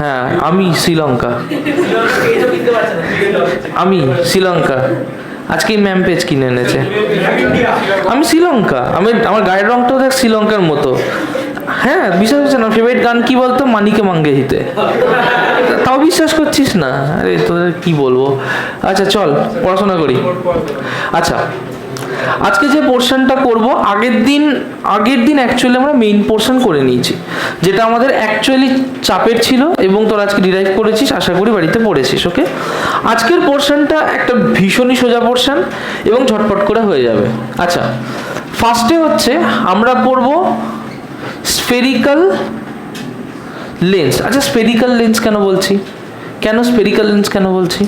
হ্যাঁ, আমি শ্রীলঙ্কা, আমি শ্রীলঙ্কা। আজকে ম্যাম পেজ কিনে এনেছে। আমি শ্রীলঙ্কা, আমার গায়ের রংটাও দেখ শ্রীলঙ্কার মতো। হ্যাঁ, বিশ্বাস হচ্ছে না? ফেভারিট গান কি বলতো? মানিকে মাঙ্গে হিতে। তাও বিশ্বাস করছিস না? আরে তোদের কি বলবো। আচ্ছা চল পড়াশোনা করি। আচ্ছা, আজকে যে পোর্শনটা করব, আগের দিন অ্যাকচুয়ালি আমরা মেইন পোর্শন করে নিয়েছি, যেটা আমাদের অ্যাকচুয়ালি চাপের ছিল, এবং তোর আজকে ডিরাইভ করেছিস, আশা করি বাড়িতে পড়েছিস। ওকে, আজকের পোর্শনটা একটা ভীষণই সোজা পোর্শন এবং ঝটপট করে হয়ে যাবে। আচ্ছা, ফার্স্টে হচ্ছে আমরা পড়ব স্ফেরিক্যাল লেন্স। আচ্ছা, স্ফেরিক্যাল লেন্স কেন বলছি? স্ফেরিক্যাল লেন্স কেন বলছি?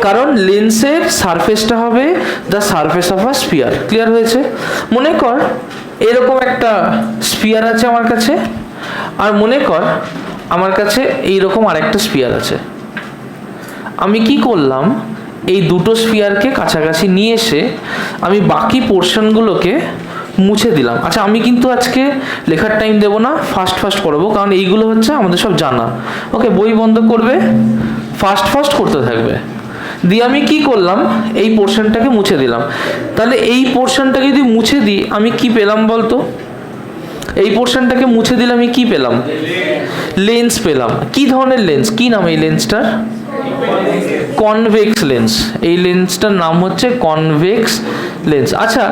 কারণ লেন্সের সারফেসটা হবে the surface of a sphere. Clear হয়েছে? মনে কর এরকম একটা স্ফিয়ার আছে আমার কাছে, আর মনে কর আমার কাছে এইরকম আরেকটা স্ফিয়ার আছে। আমি কি করলাম? এই দুটো স্ফিয়ারকে কাছাকাছি নিয়ে এসে আমি বাকি পোর্শনগুলোকে মুছে দিলাম। আচ্ছা, আমি কিন্তু আজকে লেখার টাইম দেবো না, ফাস্ট পড়াবো, কারণ এইগুলো হচ্ছে আমাদের সব জানা। ওকে, বই বন্ধ করবে, ফাস্ট করতে থাকবে। দিয়ে আমি কি করলাম? এই পোর্শনটাকে মুছে দিলাম। তাহলে এই পোর্শনটাকে যদি মুছে দিই, আমি কি পেলাম বলতো? এই পোর্শনটাকে মুছে দিলে আমি কি পেলাম? লেন্স পেলাম। কি ধরনের লেন্স? কি নাম এই লেন্সটার? Convex lens. এই লেন্সটার নাম হচ্ছে কনভেক্স লেন্স। আচ্ছা,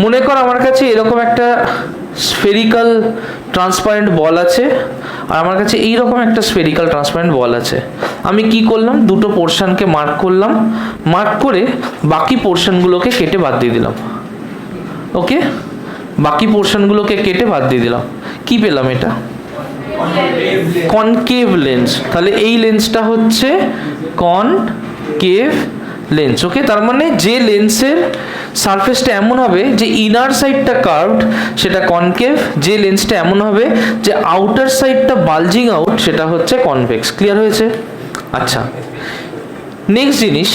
মনে কর আমার কাছে এরকম একটা স্ফেরিক্যাল ট্রান্সপারেন্ট বল আছে, আর আমার কাছে এইরকম একটা স্ফেরিক্যাল ট্রান্সপারেন্ট বল আছে। আমি কি করলাম? দুটো পোর্শনকে মার্ক করলাম, মার্ক করে বাকি পোর্শনগুলোকে কেটে বাদ দিয়ে দিলাম। ওকে, বাকি পোর্শনগুলোকে কেটে বাদ দিয়ে দিলাম। কি পেলাম? এটা কনকেভ লেন্স। তাহলে এই লেন্সটা হচ্ছে কনকেভ লেন্স। ওকে, তার মানে যে লেন্সের সারফেসটা এমন হবে যে ইনার সাইডটা কার্ভড, সেটা কনকেভ। যে লেন্সটা এমন হবে যে আউটার সাইডটা বালজিং আউট, সেটা হচ্ছে কনভেক্স। ক্লিয়ার হয়েছে? আচ্ছা, নেক্সট জিনিস,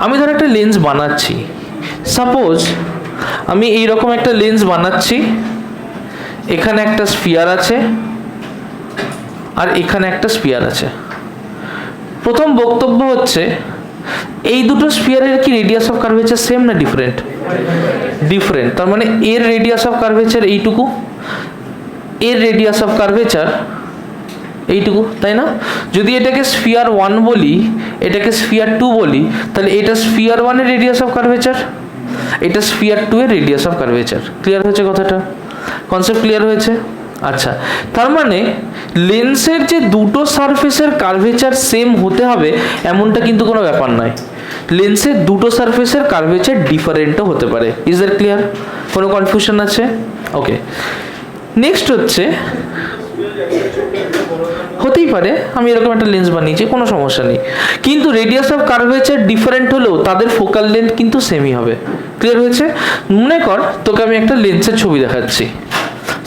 আমি ধর একটা লেন্স বানাচ্ছি। সাপোজ আমি এইরকম একটা লেন্স বানাচ্ছি, এখানে একটা স্ফিয়ার আছে আর এখানে একটা স্ফিয়ার আছে। প্রথম বক্তব্য হচ্ছে, এই দুটো স্ফিয়ারের কি রেডিয়াস অফ কার্ভেচার সেম না ডিফারেন্ট? ডিফারেন্ট। তার মানে এর রেডিয়াস অফ কার্ভেচার এইটুকু, এর রেডিয়াস অফ কার্ভেচার এইটুকু, তাই না? যদি এটাকে স্ফিয়ার 1 বলি, এটাকে স্ফিয়ার 2 বলি, তাহলে এটা স্ফিয়ার 1 এর রেডিয়াস অফ কার্ভেচার, এটা স্ফিয়ার 2 এর রেডিয়াস অফ কার্ভেচার। ক্লিয়ার হয়েছে কথাটা? কনসেপ্ট ক্লিয়ার হয়েছে? আচ্ছা, তার মানে লেন্সের যে দুটো সারফেসের কার্ভেচার সেম হতে হবে এমনটা কিন্তু কোনো ব্যাপার নয়। লেন্সের দুটো সারফেসের কার্ভেচার ডিফারেন্টও হতে পারে। Is that clear? কোনো কনফিউশন আছে? ওকে, নেক্সট হচ্ছে, হতেই পারে আমি এরকম একটা লেন্স বানিয়েছি, কোনো সমস্যা নেই, কিন্তু রেডিয়াস অফ কার্ভেচার ডিফারেন্ট হলেও তাদের ফোকাল লেন্থ কিন্তু সেমই হবে। ক্লিয়ার হয়েছে? মনে কর তোকে আমি একটা লেন্সের ছবি দেখাচ্ছি।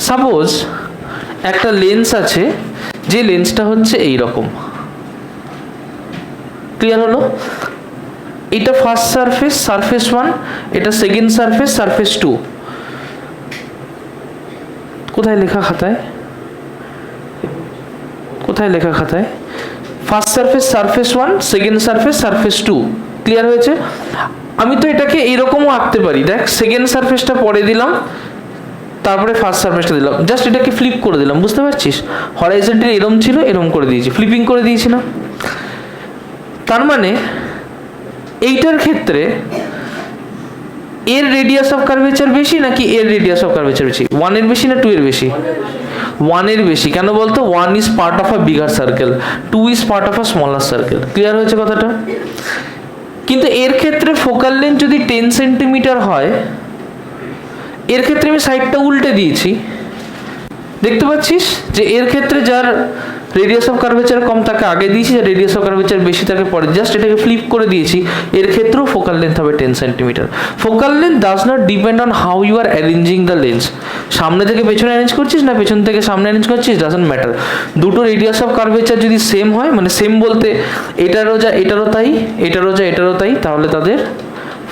সাপোজ একটা লেন্স আছে, যে লেন্সটা হচ্ছে এই রকম। ক্লিয়ার হলো? এটা ফার্স্ট সারফেস, সারফেস 1, এটা সেকেন্ড সারফেস, সারফেস 2। কোথায় লেখা খাতায়? কোথায় লেখা খাতায়? First surface, surface 1, second surface, surface 2। Clear হয়েছে? আমি তো এটাকে এইরকমও আঁকতে পারি। দেখ, সেকেন্ড সারফেসটা পরে দিলাম, তারপরে ফার্স্ট সারফেসটা দিলাম, জাস্ট এটাকে ফ্লিপ করে দিলাম। বুঝতে পারছিস? হরাইজন্টাল এরম ছিল, এরম করে দিয়েছি, ফ্লিপিং করে দিয়েছি না? তার মানে এইটার ক্ষেত্রে এর রেডিয়াস অফ কার্ভেচার বেশি নাকি এর রেডিয়াস অফ কার্ভেচার বেশি? 1 এর বেশি না 2 এর বেশি? 1 এর বেশি। কেন বলতো? 1 is part of a bigger circle, 2 is part of a smaller circle. Clear হয়েছে কথাটা? কিন্তু এর ক্ষেত্রে ফোকাল লেন্থ যদি 10 সেন্টিমিটার হয়, এর ক্ষেত্রে আমি সাইডটা উল্টে দিয়েছি। দেখতে পাচ্ছিস যে এর ক্ষেত্রে যার রেডিয়াস অফ কার্ভেচার কম তাকে আগে দিয়েছি, যার রেডিয়াস অফ কার্ভেচার বেশি তাকে পরে। জাস্ট এটাকে ফ্লিপ করে দিয়েছি। এর ক্ষেত্রেও ফোকাল লেন্থ হবে 10 centimetre. Focal length does not depend on how you are arranging the lens. সামনে থেকে পেছনে অ্যারেঞ্জ করছিস না পেছন থেকে সামনে অ্যারেঞ্জ করছিস, ডাজন্ট ম্যাটার। দুটো রেডিয়াস অফ কার্ভেচার যদি সেম হয়, মানে সেম বলতে এটারও যা এটারও তাই, এটারও যা এটারও তাই, তাহলে তাদের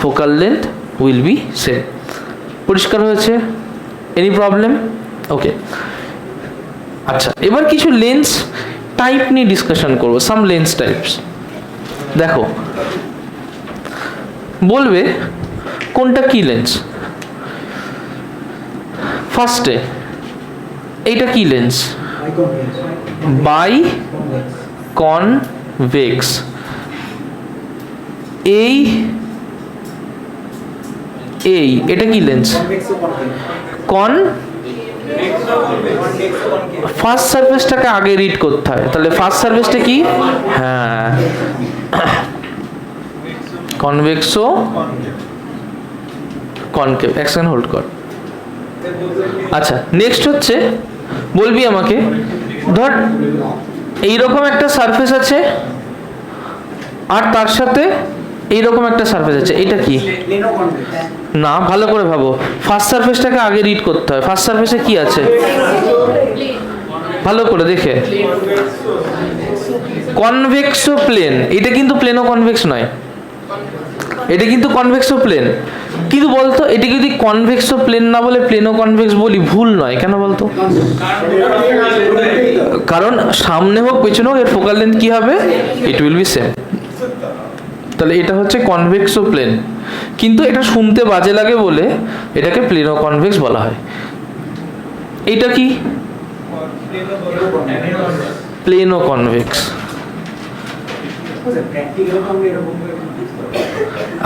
focal length will be same. পরিষ্কার হয়েছে? Any problem? ওকে, আচ্ছা, এবার কিছু লেন্স টাইপ নিয়ে ডিসকাশন করবো, সাম লেন্স টাইপস। দেখো, বলবে কোনটা কি লেন্স। ফার্স্টে এইটা কি লেন্স? By convex. এই এটা কি লেন্স? কন। ফার্স্ট সারফেসটাকে আগে রিড করতে হয়, তাহলে ফার্স্ট সারফেসটা কি? হ্যাঁ, কনভেক্সো কনকেভ। এক সেকেন্ড হোল্ড কর। আচ্ছা, নেক্সট হচ্ছে বলবি আমাকে, ধর এইরকম একটা সারফেস আছে আর তার সাথে এইরকম একটা সারফেস আছে, এটা কি? না, ভালো করে ভাবো, ফার্স্ট সারফেসটাকে আগে রিড করতে হয়। ফার্স্ট সারফেসে কি আছে? ভালো করে দেখে, কনভেক্সো প্লেন। এটা কিন্তু প্লেনো কনভেক্স নয়, এটা কিন্তু কনভেক্সো প্লেন। কিন্তু বলতো, এটা যদি কনভেক্সো প্লেন না বলে প্লেনো কনভেক্স বলি, ভুল নয়। কেন বলতো? কারণ সামনে হোক পেছনে হোক এর ফোকাল লেন্থ কি হবে? It will B same. তাহলে এটা হচ্ছে কনভেক্সো প্লেন, কিন্তু এটা শুনতে বাজে লাগে বলে এটাকে প্লেনো কনভেক্স বলা হয়। এটা কি? Plano convex.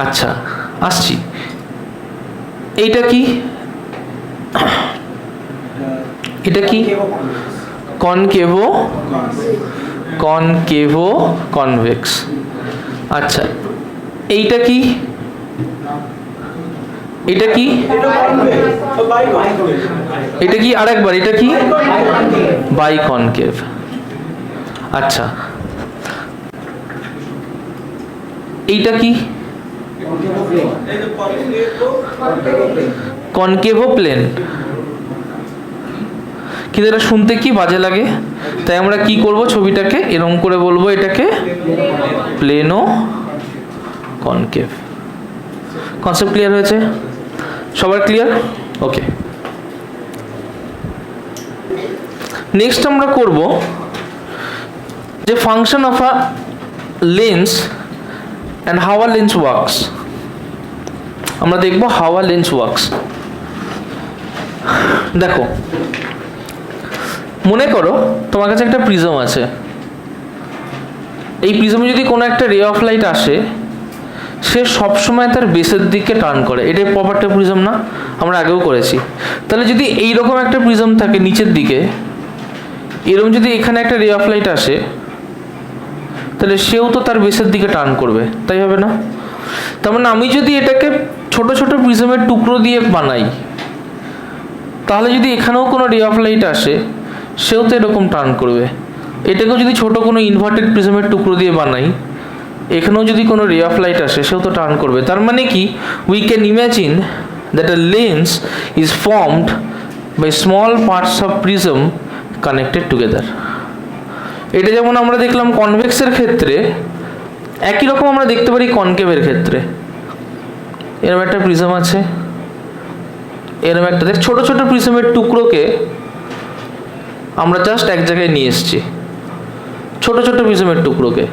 আচ্ছা, আসছি। এইটা কি? এটা কি? কনকেভো কনভেক্স। আচ্ছা, এইটা কি? এটা কি? এটা কি? আরেকবার, এটা কি? বাইকনকেভ। আচ্ছা, এইটা কি? কনকেভো প্লেন। কিন্তু এটা শুনতে কি বাজে লাগে, তাই আমরা কি করব, ছবিটাকে এরকম করে বলবো, এটাকে প্লেনো কনকেভ। কনসেপ্ট ক্লিয়ার হয়েছে? সবার ক্লিয়ার? ওকে। নেক্সট আমরা করব যে function of a lens and how a lens works. আমরা দেখব হাউ আ লেন্স ওয়ার্কস। দেখো, মনে করো তোমার কাছে একটা প্রিজম আছে। এই প্রিজমে যদি কোনো একটা রে অফ লাইট আসে, সে সবসময় তার বেসের দিকে টার্ন করে। এটাই প্রপার্টি অফ প্রিজম না? আমরা আগেও করেছি। তাহলে যদি এইরকম একটা প্রিজম থাকে নিচের দিকে, এরকম যদি এখানে একটা রে অফ লাইট আসে, তাহলে সেও তো তার বেসের দিকে টার্ন করবে, তাই হবে না? তার মানে আমি যদি এটাকে ছোট ছোট প্রিজমের টুকরো দিয়ে বানাই, তাহলে যদি এখানেও কোনো রে অফ লাইট আসে, সেও তো এরকম টার্ন করবে। এটাকেও যদি ছোট কোনো ইনভার্টেড প্রিজমের টুকরো দিয়ে বানাই, এখানেও যদি কোনো রে অফ লাইট আসে, সেও তো টার্ন করবে। তার মানে কি, we can imagine that a lens is formed by small parts of prism connected together. এটা যেমন আমরা দেখলাম কনভেক্সের ক্ষেত্রে, একই রকম আমরা দেখতে পারি কনকেভের ক্ষেত্রে। এরকম একটা প্রিজম আছে, এরকম একটা দেখ, ছোট ছোট প্রিজমের টুকরোকে আমরা জাস্ট এক জায়গায় নিয়ে এসেছি, ছোট ছোট প্রিজমের টুকরোকে।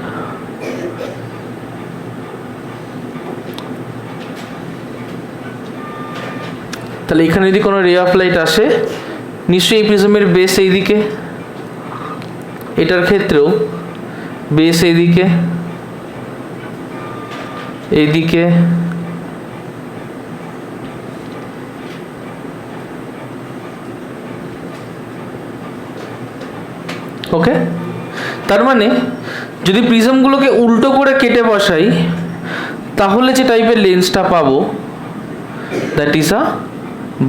তাহলে এখানে যদি কোনো রে অফ লাইট আসে, নিশ্চয়ই এই প্রিজমের বেস এইদিকে, এটার ক্ষেত্রেও বেস এইদিকে, এইদিকে, ওকে। তার মানে যদি প্রিজমগুলোকে উল্টো করে কেটে বসাই, তাহলে যে টাইপের লেন্সটা পাবো, that is a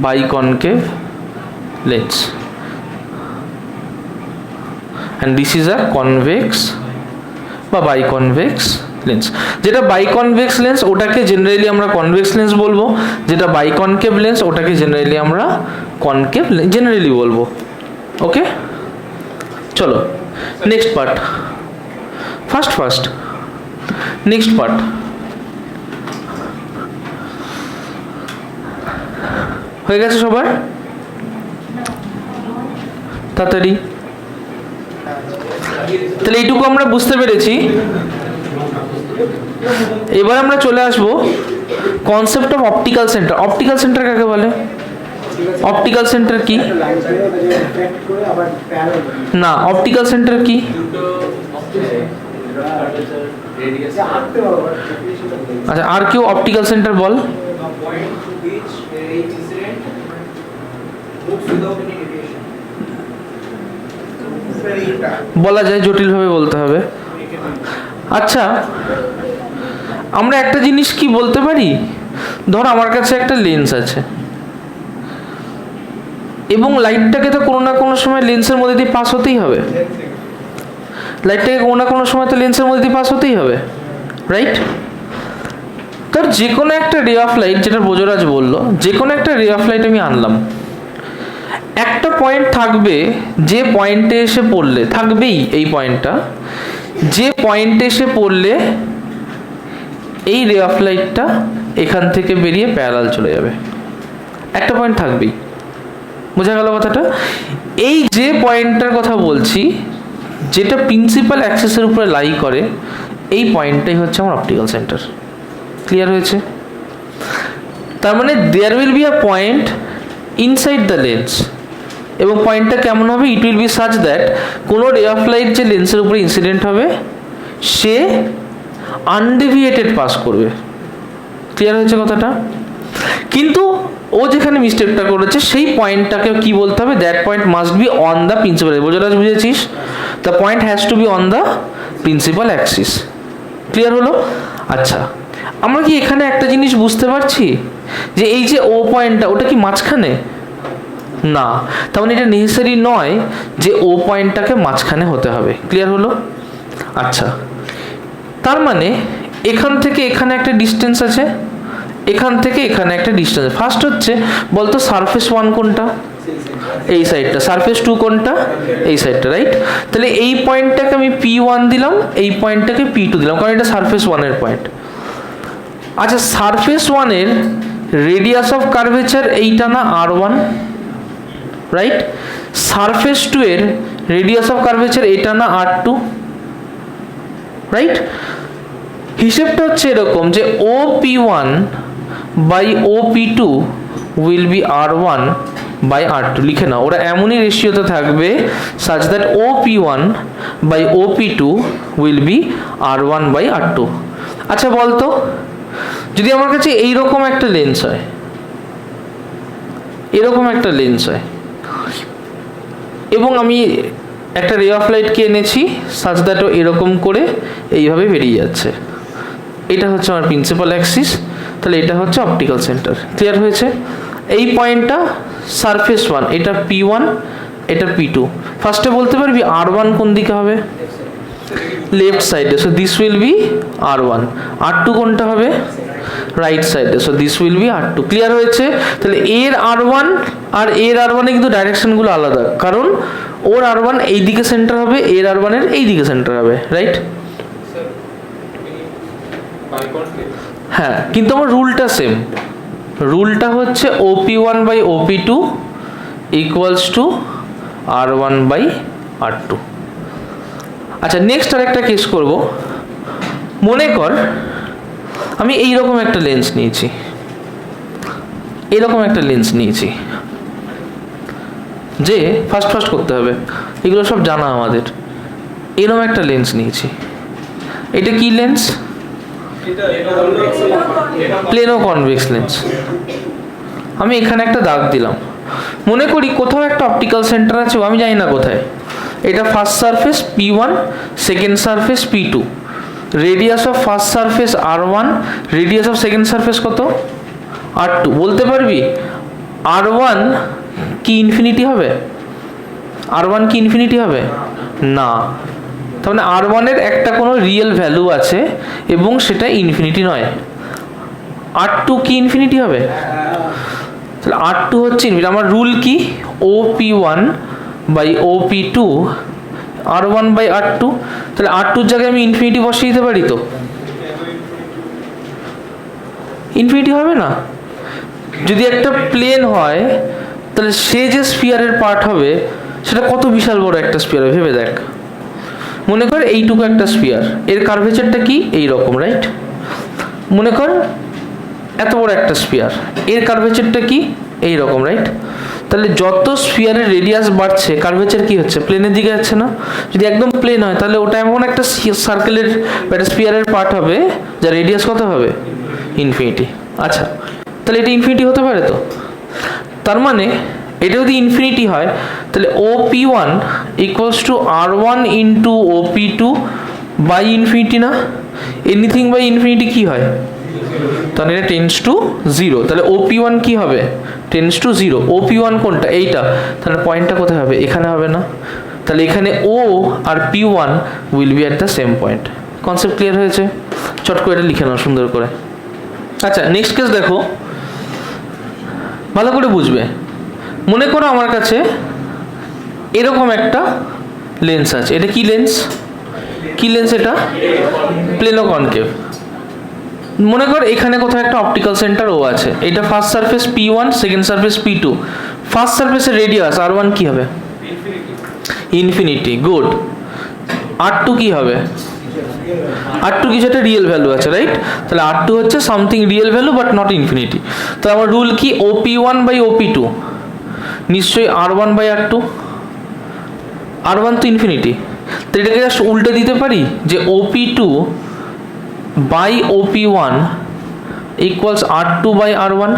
biconcave lens, and this is a convex বা বাইকনভেক্স লেন্স। যেটা বাইকনভেক্স লেন্স ওটাকে জেনারেলি আমরা কনভেক্স লেন্স বলবো, যেটা বাইকনকেভ লেন্স ওটাকে জেনারেলি আমরা কনকেভ জেনারেলি বলবো। ওকে, চলো next part. First next part. হয়ে গেছে সবার? তাড়াতাড়ি তাহলে এইটুকু আমরা বুঝতে পেরেছি। এবার আমরা চলে আসব concept of optical centre. Optical centre কাকে বলে? অপটিক্যাল সেন্টার কি না, অপটিক্যাল সেন্টার কি? আচ্ছা, আর কেউ অপটিক্যাল সেন্টার বল। বলা যায়, জটিল ভাবে বলতে হবে। আচ্ছা, আমরা একটা জিনিস কি বলতে পারি, ধর আমার কাছে একটা লেন্স আছে এবং লাইটটাকে তো কোনো না কোনো সময় লেন্সের মধ্যে দিয়ে পাস হতেই হবে। লাইটটাকে কোনো না কোনো সময় তো লেন্সের মধ্যে দিয়ে পাস হতেই হবে, রাইট? তার যে কোনো একটা রে অফ লাইট, যেটা বোজরাজ বললো, যে কোনো একটা রে অফ লাইট আমি আনলাম, একটা পয়েন্ট থাকবে যে পয়েন্টে এসে পড়লে, থাকবেই এই পয়েন্টটা, যে পয়েন্টে এসে পড়লে এই রে অফ লাইটটা এখান থেকে বেরিয়ে প্যারালাল চলে যাবে। একটা পয়েন্ট থাকবেই, বোঝা গেল কথাটা? এই যে পয়েন্টটার কথা বলছি, যেটা প্রিন্সিপাল অ্যাক্সিসের উপরে লাই করে, এই পয়েন্টটাই হচ্ছে আমার অপটিক্যাল সেন্টার। ক্লিয়ার হয়েছে? তার মানে there will be a point inside the lens, এবং পয়েন্টটা কেমন হবে? It will be such that কোনো রে অফ লাইট যে লেন্সের উপরে ইনসিডেন্ট হবে সে আনডেভিয়েটেড পাস করবে। ক্লিয়ার হয়েছে কথাটা? কিন্তু ও যেখানে মিস্টেকটা করেছে সেই পয়েন্টটাকে কি বলতে হবে? That point must be on the principal, বোঝাটা বুঝেছিস? The point has to be on the principal axis. Clear হলো? আচ্ছা, আমরা কি এখানে একটা জিনিস বুঝতে পারছি যে এই যে ও পয়েন্টটা, ওটা কি মাঝখানে? না, তার মানে এটা নেসেসারি নয় যে ও পয়েন্টটাকে মাঝখানে হতে হবে। ক্লিয়ার হলো? আচ্ছা, তার মানে এখান থেকে এখানে একটা ডিস্টেন্স আছে, এখান থেকে এখানে একটা ডিস্টেন্স। ফার্স্ট হচ্ছে বলতো সারফেস 1 কোনটা? এই সাইডটা। সারফেস 2 কোনটা? এই সাইডটা, রাইট? তাহলে এই পয়েন্টটাকে আমি P1 দিলাম, এই পয়েন্টটাকে P2 দিলাম, কারণ এটা সারফেস 1 এর পয়েন্ট। আচ্ছা, সারফেস 1 এর রেডিয়াস অফ কার্ভেচার এইটা না R1, রাইট? সারফেস 2 এর রেডিয়াস অফ কার্ভেচার এটা না R2, রাইট? হিসেবটা হচ্ছে এরকম যে OP1 by OP2 will be R1 by R2। লিখে নাও, ওরা এমনই রেশিওতে থাকবে such that OP1 by OP2 will be R1 by R2। আচ্ছা বলতো, যদি আমার কাছে এইরকম একটা লেন্স হয়, এরকম একটা লেন্স হয়, এবং আমি একটা রে অফ লাইটকে এনেছি such that ও এরকম করে এইভাবে বেরিয়ে যাচ্ছে, এটা হচ্ছে আমার প্রিন্সিপাল অ্যাক্সিস, তাহলে এটা হচ্ছে অপটিক্যাল সেন্টার। ক্লিয়ার হয়েছে? এই পয়েন্টটা সারফেস 1, এটা P1, এটা P2। ফার্স্টে বলতে পারবি R1 কোন দিকে হবে? লেফট সাইডে, so this will be R1। R2 কোনটা হবে? রাইট সাইডে, so this will B R2। Clear হয়েছে? তাহলে এর R1 আর এর R1 এ কিন্তু ডাইরেকশনগুলো আলাদা, কারণ ওর R1 এই দিকে সেন্টার হবে, এর R1 এর এই দিকে সেন্টার হবে, রাইট? হ্যাঁ, কিন্তু আমার রুলটা সেম। রুলটা হচ্ছে OP1 by OP2 equals to R1 by R2। আচ্ছা, নেক্সট আর একটা কেস করব। মনে কর আমি এইরকম একটা লেন্স নিয়েছি, এরকম একটা লেন্স নিয়েছি, যে ফার্স্ট করতে হবে, এগুলো সব জানা আমাদের। এরকম একটা লেন্স নিয়েছি, এটা কি লেন্স? Plano convex lens. আমি এখানে একটা দাগ দিলাম, মনে করি কোথাও একটা অপটিক্যাল সেন্টার আছে, আমি জানি না কোথায়। এটা first surface P1, second surface P2, radius of first surface R1, radius of second surface কত? R2। বলতে পারবি R1 কি ইনফিনিটি হবে? R1 কি ইনফিনিটি হবে? না। তার মানে R1 এর একটা কোনো রিয়েল ভ্যালু আছে এবং সেটা ইনফিনিটি নয়। R2 কি ইনফিনিটি হবে? তাহলে R2 হচ্ছে ইনফিনিটি। আমার রুল কি? OP1 by OP2 R1 by R2। তাহলে R2 এর জায়গায় আমি ইনফিনিটি বসিয়ে দিতে পারি তো? ইনফিনিটি হবে না। যদি একটা প্লেন হয় তাহলে সে যে স্ফিয়ারের পার্ট হবে সেটা কত বিশাল বড় একটা স্ফিয়ার, ভেবে দেখ। মনে কর এইটুকু একটা স্ফিয়ার, এর কার্ভেচারটা কি এই রকম, রাইট? মনে কর এত বড় একটা স্ফিয়ার, এর কার্ভেচারটা কি এই রকম, রাইট? তাহলে যত স্ফিয়ারের রেডিয়াস বাড়ছে কার্ভেচার কি হচ্ছে, প্লেনের দিকে যাচ্ছে না? যদি একদম প্লেন হয় তাহলে ওটা এমন একটা সার্কেলের একটা স্ফিয়ারের পার্ট হবে যার রেডিয়াস কত হবে, ইনফিনিটি। আচ্ছা, তাহলে এটা ইনফিনিটি হতে পারে তো? তার মানে এটা যদি ইনফিনিটি হয় তাহলে OP1 equals to R1 into OP2 by infinity না? এনিথিং বাই ইনফিনিটি কি হয়? তাহলে এটা টেন্স টু জিরো। তাহলে OP1 কি হবে, টেন্স টু জিরো। OP1 কোনটা, এইটা, তাহলে পয়েন্টটা কোথায় হবে, এখানে হবে না? তাহলে এখানে O আর P1 will be at the same point. Concept clear হয়েছে? চট করে এটা লিখে নাও সুন্দর করে। আচ্ছা, নেক্সট কেস দেখো, ভালো করে বুঝবে। মনে করো আমার কাছে এরকম একটা লেন্স আছে, এটা কি লেন্স, কি লেন্স এটা, প্লেনো কনকেভ। মনে কর এখানে কোথাও একটা অপটিক্যাল সেন্টার ও আছে, এটা first surface P1, second surface P2। First সারফেসের রেডিয়াস R1 কি হবে, ইনফিনিটি। গুড। R2 কি হবে, R2 কিছু একটা রিয়েল ভ্যালু আছে, রাইট? তাহলে R2 হচ্ছে something real value but not infinity. তাহলে আমার রুল কি, OP1 বাই OP2 নিশ্চয়ই R1 বাই R2। R1 তো ইনফিনিটি, তো এটাকে জাস্ট উল্টে দিতে পারি যে OP2 by OP1 equals R2 by R1।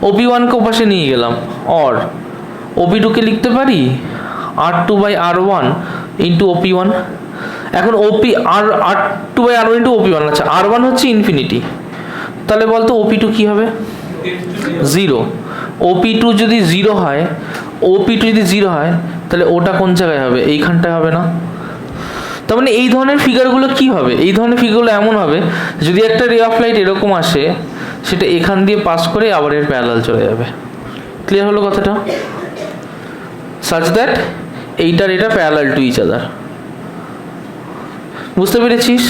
OP1 কে ওপাশে নিয়ে গেলাম, অর OP2 কে লিখতে পারি R2 by R1 into OP1। এখন R2 by R1 into OP1। আচ্ছা, R1 হচ্ছে ইনফিনিটি, তাহলে বলতো OP2 কি হবে, জিরো। OP2 যদি জিরো হয়, OP2 যদি জিরো হয় তাহলে ওটা কোন জায়গায় হবে, এইখানটায় হবে না? তার মানে এই ধরনের ফিগারগুলো কি হবে, এই ধরনের ফিগারগুলো এমন হবে যদি একটা রে অফ লাইট এরকম আসে, সেটা এখান দিয়ে পাস করে আবার এর প্যারালাল চলে যাবে। ক্লিয়ার হলো কথাটা? সাচ দ্যাট এইটার এটা প্যারালাল টু ইচ আদার। বুঝতে পেরেছিস?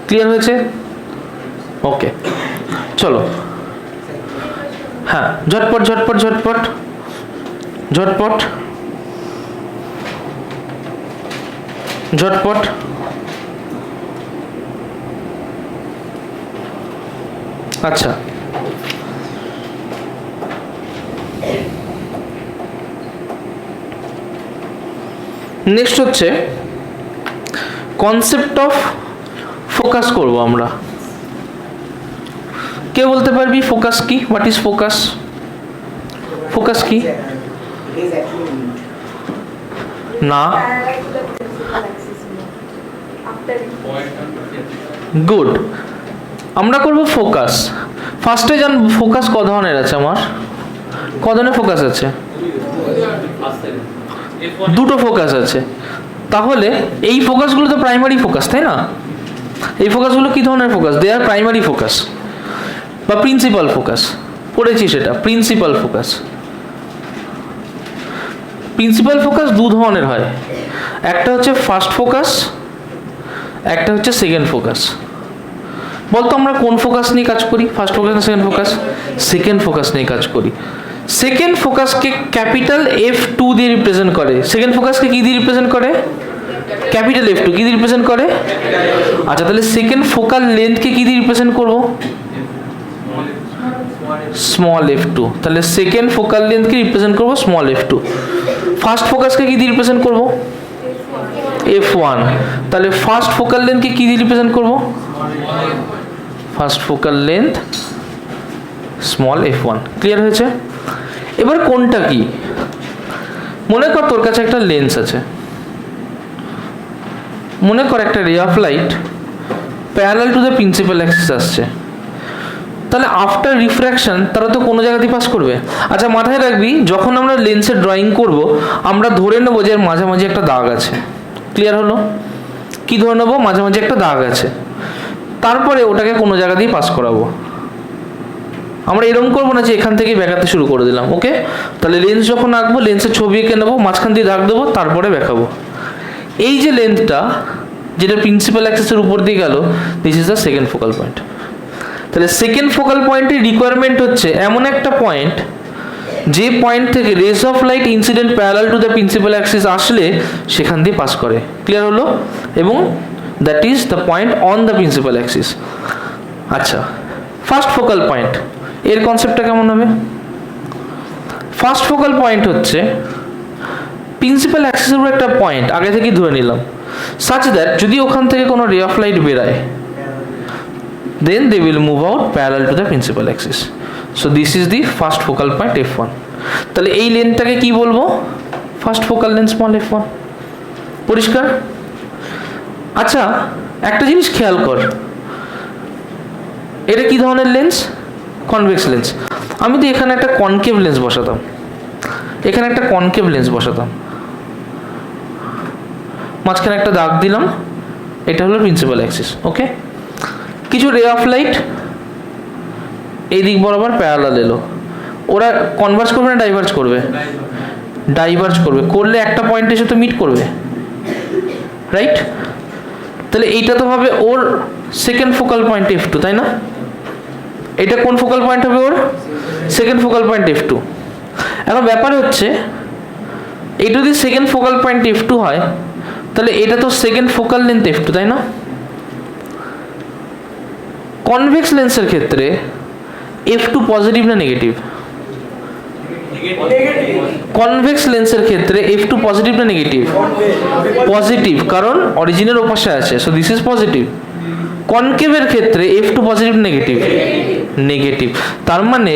ক্লিয়ার হয়েছে? ওকে, চলো। হ্যাঁ, ঝটপট ঝটপট ঝটপট ঝটপট ঝটপট। আচ্ছা, নেক্সট হচ্ছে কনসেপ্ট অফ ফোকাস করব আমরা। কে বলতে পারবি ফোকাস কি, হোয়াট ইজ ফোকাস? ফোকাস কি না? গুড, আমরা করব ফোকাস। ফার্স্টে জানবো ফোকাস ক ধরনের আছে, আমার ক ধরনের ফোকাস আছে? দুটো ফোকাস আছে। তাহলে এই ফোকাসগুলো তো প্রাইমারি ফোকাস, তাই না? এই ফোকাসগুলো কি ধরনের ফোকাস? দে আর প্রাইমারি ফোকাস বা প্রিন্সিপাল ফোকাস। পড়েছি সেটা, প্রিন্সিপাল ফোকাস। প্রিন্সিপাল ফোকাস দু ধরনের হয়, একটা হচ্ছে ফার্স্ট ফোকাস, একটা হচ্ছে সেকেন্ড ফোকাস। বলতো আমরা কোন ফোকাস নিয়ে কাজ করি, ফার্স্ট ফোকাস না সেকেন্ড ফোকাস? সেকেন্ড ফোকাস নিয়ে কাজ করি। সেকেন্ড ফোকাসকে ক্যাপিটাল F2 দিয়ে রিপ্রেজেন্ট করে। সেকেন্ড ফোকাসকে কি দিয়ে রিপ্রেজেন্ট করে? Capital F2। কি দিয়ে রিপ্রেজেন্ট করে? আচ্ছা, তাহলে সেকেন্ড ফোকাল লেন্থকে কি দিয়ে রিপ্রেজেন্ট করব? Small f2। তাহলে সেকেন্ড ফোকাল লেন্থকে রিপ্রেজেন্ট করব স্মল f2। ফার্স্ট ফোকাসকে কি দিয়ে রিপ্রেজেন্ট করব? f1। তাহলে ফার্স্ট ফোকাল লেন্থকে কি দিয়ে রিপ্রেজেন্ট করব? First focal length small f1। Clear হয়েছে? এবার কোনটা কি? মনে কর তোর কাছে একটা লেন্স আছে, মনে কর একটা রে of light parallel to the principal Axis আসছে, তাহলে আফটার রিফ্র্যাকশন তারা তো কোনো জায়গাতেই পাস করবে। আচ্ছা, মাথায় রাখবি যখন আমরা লেন্সের ড্রয়িং করব আমরা ধরে নেবো যে এর মাঝামাঝি একটা দাগ আছে। ক্লিয়ার হলো? কি ধরে নেবো? মাঝামাঝি একটা দাগ আছে, তারপরে ওটাকে কোনো জায়গা দিয়ে পাস করাবো। আমরা এরকম করবো না যে এখান থেকে বেঁকাতে শুরু করে দিলাম। ওকে, তাহলে লেন্স যখন আঁকবো লেন্সের ছবি এঁকে নেবো, মাঝখান দিয়ে দাগ দেবো, তারপরে বেঁকাবো। এই যে লেন্থটা যেটা প্রিন্সিপাল অ্যাক্সিসের উপর দিয়ে গেল, this is the second focal point. তাহলে সেকেন্ড ফোকাল পয়েন্টের রিকোয়ারমেন্ট হচ্ছে এমন একটা পয়েন্ট যে পয়েন্ট থেকে race of light incident parallel to the principal Axis আসলে সেখান দিয়ে পাস করে। ক্লিয়ার হলো? এবং that is the point on the principal Axis. আচ্ছা, ফার্স্ট ফোকাল পয়েন্ট এর কনসেপ্টটা কেমন হবে? ফার্স্ট ফোকাল পয়েন্ট হচ্ছে প্রিন্সিপাল অ্যাক্সিসের উপর একটা পয়েন্ট আগে থেকেই ধরে নিলাম, সাচ দ্যাট যদি ওখান থেকে কোনো রে অফ লাইট বেরায়, then they will move out parallel to the principal axis. So this is the first focal point f1. তাহলে এই লেন্থটাকে কি বলবো? First focal length small f1। পরিষ্কার? আচ্ছা, একটা জিনিস খেয়াল কর, এটা কি ধরনের লেন্স? Convex lens. আমি তো এখানে একটা কনকেভ লেন্স বসাতাম, এখানে একটা কনকেভ লেন্স বসাতাম, মাঝখানে একটা দাগ দিলাম, এটা হলো প্রিন্সিপাল অ্যাক্সিস। ওকে, কিছু রে অফ লাইট এই দিক বরাবর প্যারালাল এলো, ওরা কনভার্জ করবে না ডাইভার্জ করবে? ডাইভার্জ করবে। করলে একটা পয়েন্টে এসে তো মিট করবে, রাইট? তাহলে এইটা তো হবে ওর সেকেন্ড ফোকাল পয়েন্ট f2, তাই না? এটা কোন ফোকাল পয়েন্ট হবে ওর? Second focal point f2। এখন ব্যাপার হচ্ছে এটা যদি সেকেন্ড ফোকাল পয়েন্ট f2 হয়, তাহলে এটা তো সেকেন্ড ফোকাল লেন্থ f2, তাই না? কনভেক্স লেন্সের ক্ষেত্রে f2 পজিটিভ না নেগেটিভ? কনভেক্স লেন্সের ক্ষেত্রে f2 পজিটিভ না নেগেটিভ? পজিটিভ, কারণ অরিজিনের ওপাশে আছে, সো দিস ইজ পজিটিভ। কনকেভের ক্ষেত্রে f2 পজিটিভ নেগেটিভ? নেগেটিভ। তার মানে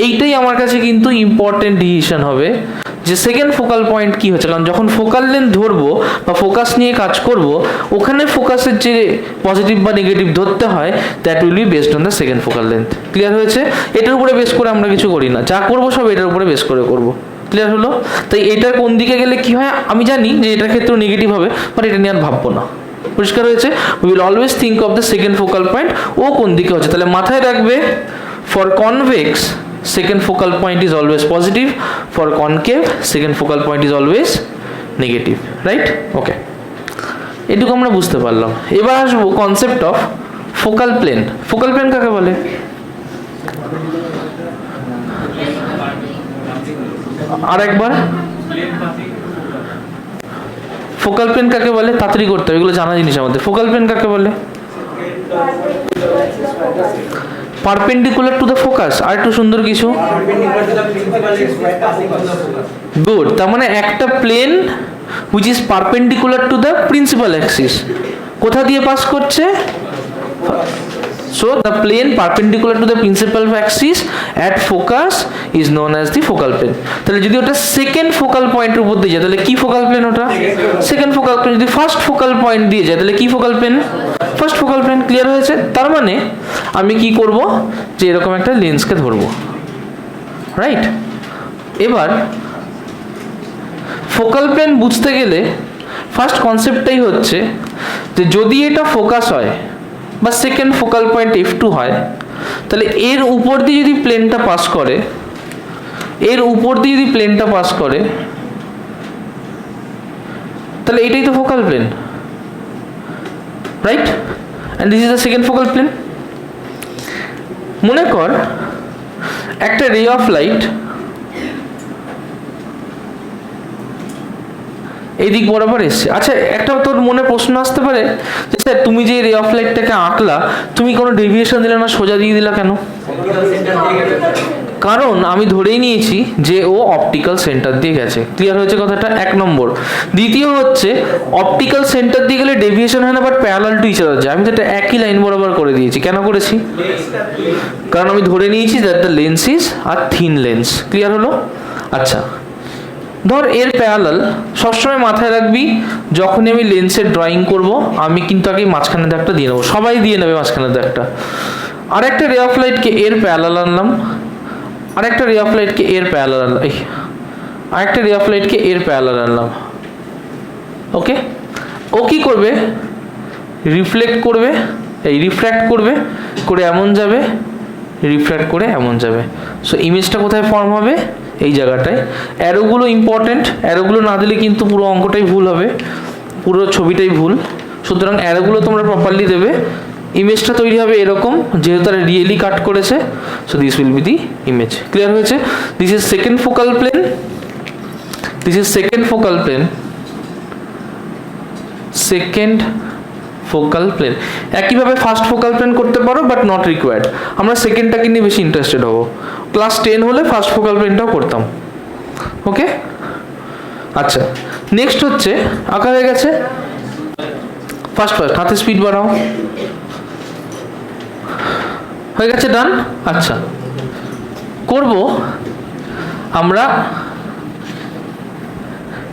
এইটাই আমার কাছে কিন্তু ইম্পর্টেন্ট ডিসিশন হবে যে সেকেন্ড ফোকাল পয়েন্ট কি হচ্ছে, কারণ যখন ফোকাল লেন্থ ধরবো বা ফোকাস নিয়ে কাজ করব, ওখানে ফোকাসের যে পজিটিভ বা নেগেটিভ ধরতে হয়, that will be based on the second focal length. Clear হয়েছে? এটার উপরে বেস করে আমরা কিছু করি না, যা করবো সব এটার উপরে বেস করে করব। ক্লিয়ার হলো? তাই এটা কোন দিকে গেলে কি হয় আমি জানি যে এটার ক্ষেত্রেও নেগেটিভ হবে, বাট এটা নিয়ে আর ভাববো না। পরিষ্কার হয়েছে? We will always think of the second focal point, ও কোন দিকে হচ্ছে। তাহলে মাথায় রাখবে, for convex second focal point is always positive, for concave second focal point is always negative, right? Okay, এটুকু আমরা বুঝতে পারলাম। এবার আসবো concept of focal plane. Focal plane কাকে বলে? আর একবার, ফোকাল প্লেন কাকে বলে? তাড়াতাড়ি করতে হবে, এগুলো জানা জিনিস আমাদের। ফোকাল প্লেন কাকে বলে? Perpendicular to the focus. আর একটু সুন্দর কিছু, গুড। তার মানে একটা plane which is perpendicular to the principal axis কোথা দিয়ে পাস করছে? So the plane perpendicular to the principal axis at focus is known as the focal plane. তাহলে যদি ওটা সেকেন্ড ফোকাল পয়েন্টের উপর দিয়ে যায় তাহলে কি ফোকাল প্লেন ওটা? Second focal plane. যদি ফার্স্ট ফোকাল পয়েন্ট দিয়ে যায় তাহলে কি focal plane? First focal plane. Clear হয়েছে? তার মানে আমি কি করব, যে এরকম একটা লেন্সকে ধরবো, রাইট? এবার ফোকাল প্লেন বুঝতে গেলে ফার্স্ট কনসেপ্টটাই হচ্ছে যে যদি এটা ফোকাস হয় বা সেকেন্ড ফোকাল পয়েন্ট f2 হয়, তাহলে এর উপর দিয়ে যদি প্লেনটা পাস করে, এর উপর দিয়ে যদি প্লেনটা পাস করে, তাহলে এটাই তো focal plane, right? And this is the second focal plane. মনে কর একটা রে অফ লাইট এই দিক বরাবর এসছে। আচ্ছা, একটা তোর মনে প্রশ্ন আসতে পারে যে স্যার তুমি যে রে অফ লাইটটাকে আঁকলা, তুমি কোনো ডেভিয়েশন দিলে না, সোজা দিয়ে দিলা কেন? কারণ আমি ধরেই নিয়েছি যে ও অপটিক্যাল সেন্টার দিয়ে গেছে। ক্লিয়ার হয়েছে কথাটা? এক নম্বর। দ্বিতীয় হচ্ছে অপটিক্যাল সেন্টার দিয়ে গেলে ডেভিয়েশন হয় না, but parallel to each other যায়। আমি তো এটা একই লাইন বরাবর করে দিয়েছি। কেন করেছি? কারণ আমি ধরে নিয়েছি that the lens is a thin lens. Clear হলো? আচ্ছা, ধর এর প্যারালাল সবসময় মাথায় রাখবি, যখনই আমি লেন্সের ড্রয়িং করব আমি কিন্তু আগে মাঝখানে দাগটা দিয়ে নেবো, সবাই দিয়ে নেবে মাঝখানে দাগটা। আরেকটা রে অফ লাইটকে এর প্যারালাল আনলাম, আরেকটা রে অফ লাইটকে এর প্যারালাল আনলাম, আরেকটা রে অফ লাইটকে এর প্যারালাল আনলাম। ওকে, ও কি করবে? রিফ্লেক্ট করবে, এই রিফ্র্যাক্ট করবে, করে এমন যাবে, রিফ্র্যাক্ট করে এমন যাবে। সো ইমেজটা কোথায় ফর্ম হবে? এই জায়গাটায়। অ্যারোগুলো ইম্পর্টেন্ট, অ্যারোগুলো না দিলে কিন্তু পুরো অঙ্কটাই ভুল হবে, পুরো ছবিটাই ভুল। সুতরাং অ্যারোগুলো তোমরা প্রপারলি দেবে, ইমেজটা তৈরি হবে এরকম, যেহেতু তারা রিয়েলি কাট করেছে, so this will be the image. Clear হয়েছে? This is second focal plane, this is second focal plane, second focal plane. একইভাবে ফার্স্ট ফোকাল প্লেন করতে পারো, বাট নট রিকোয়ার্ড। আমরা সেকেন্ডটাকে নিয়ে বেশি ইন্টারেস্টেড হবো। ক্লাস 10 হলে ফার্স্ট ফোকাল প্লেনটাও করতাম। ওকে, আচ্ছা, নেক্সট হচ্ছে আঁকা হয়ে গেছে। ফার্স্ট হাতে স্পিড বাড়াও, হয়ে গেছে, ডান। আচ্ছা, করব আমরা